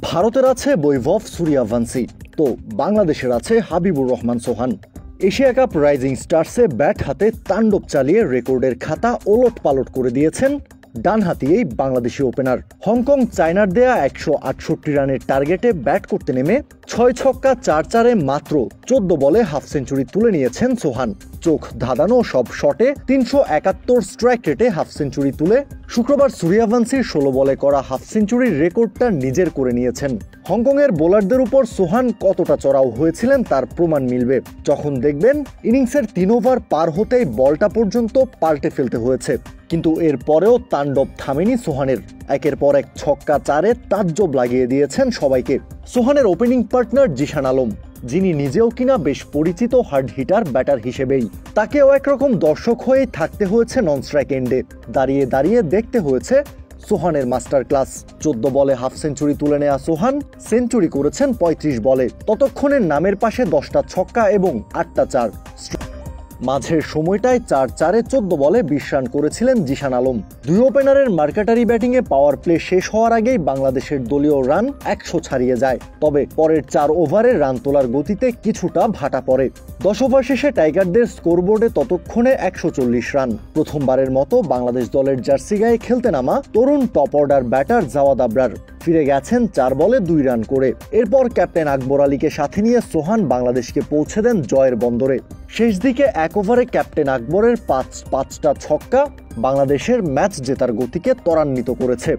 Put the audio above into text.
ভারতের আছে বৈভব সূর্যবংশী, তো বাংলাদেশের আছে হাবিবুর রহমান সোহান। এশিয়া কাপ রাইজিং স্টার্সে ব্যাট হাতে তাণ্ডব চালিয়ে রেকর্ডের খাতা ওলটপালট করে দিয়েছেন ডানহাতি এই বাংলাদেশি ওপেনার। হংকং চায়নার দেয়া 168 রানের টার্গেটে ব্যাট করতে নেমে 6 ছক্কা 4-4-এ মাত্র 14 বলে হাফ সেঞ্চুরি তুলে নিয়েছেন সোহান। চোখ ধাঁধানো সব শটে 371 স্ট্রাইক রেটে হাফ সেঞ্চুরি তুলে শুক্রবার সূর্যবংশীর 16 বলে করা হাফ সেঞ্চুরির রেকর্ডটা নিজের করে নিয়েছেন। হংকংয়ের বোলারদের উপর সোহান কতটা চড়াও হয়েছিলেন তার প্রমাণ মিলবে যখন দেখবেন ইনিংসের 3 ওভার পার হতেই বলটা পর্যন্ত পাল্টে ফেলতে হয়েছে। কিন্তু এর পরেও তাণ্ডব থামেনি সোহানের। একের পর এক ছক্কা 4-এ তাজ্জব লাগিয়ে দিয়েছেন সবাইকে। সোহানের ওপেনিং পার্টনার জিশান আলম, যিনি নিজেও কিনা বেশ পরিচিত হার্ড হিটার ব্যাটার হিসেবেই, তাকেও একরকম দর্শক হয়েই থাকতে হয়েছে নন স্ট্রাইক এন্ডে। দাঁড়িয়ে দাঁড়িয়ে দেখতে হয়েছে সোহানের মাস্টার ক্লাস। 14 বলে হাফ সেঞ্চুরি তুলে নেওয়া সোহান সেঞ্চুরি করেছেন 35 বলে। ততক্ষণে নামের পাশে 10টা ছক্কা এবং 8টা 4। মাঝের সময়টায় 4-4-এ 14 বলে 20 রান করেছিলেন জিশান আলম। দুই ওপেনারের মার্কাটারি ব্যাটিংয়ে পাওয়ার প্লে শেষ হওয়ার আগেই বাংলাদেশের দলীয় রান 100 ছাড়িয়ে যায়। তবে পরের 4 ওভারে রান তোলার গতিতে কিছুটা ভাটা পড়ে। 10 ওভার শেষে টাইগারদের স্কোরবোর্ডে ততক্ষণে 140 রান। প্রথমবারের মতো বাংলাদেশ দলের জার্সি গায়ে খেলতে নামা তরুণ top order batter Jawad Abrar ফিরে গেছেন 4 বলে 2 রান করে। এরপর ক্যাপ্টেন আকবর আলীকে সাথে নিয়ে সোহান বাংলাদেশকে পৌঁছে দেন জয়ের বন্দরে। শেষ দিকে 1 ওভারে ক্যাপ্টেন আকবরের 5টা ছক্কা বাংলাদেশের ম্যাচ জেতার গতিকে ত্বরান্বিত করেছে।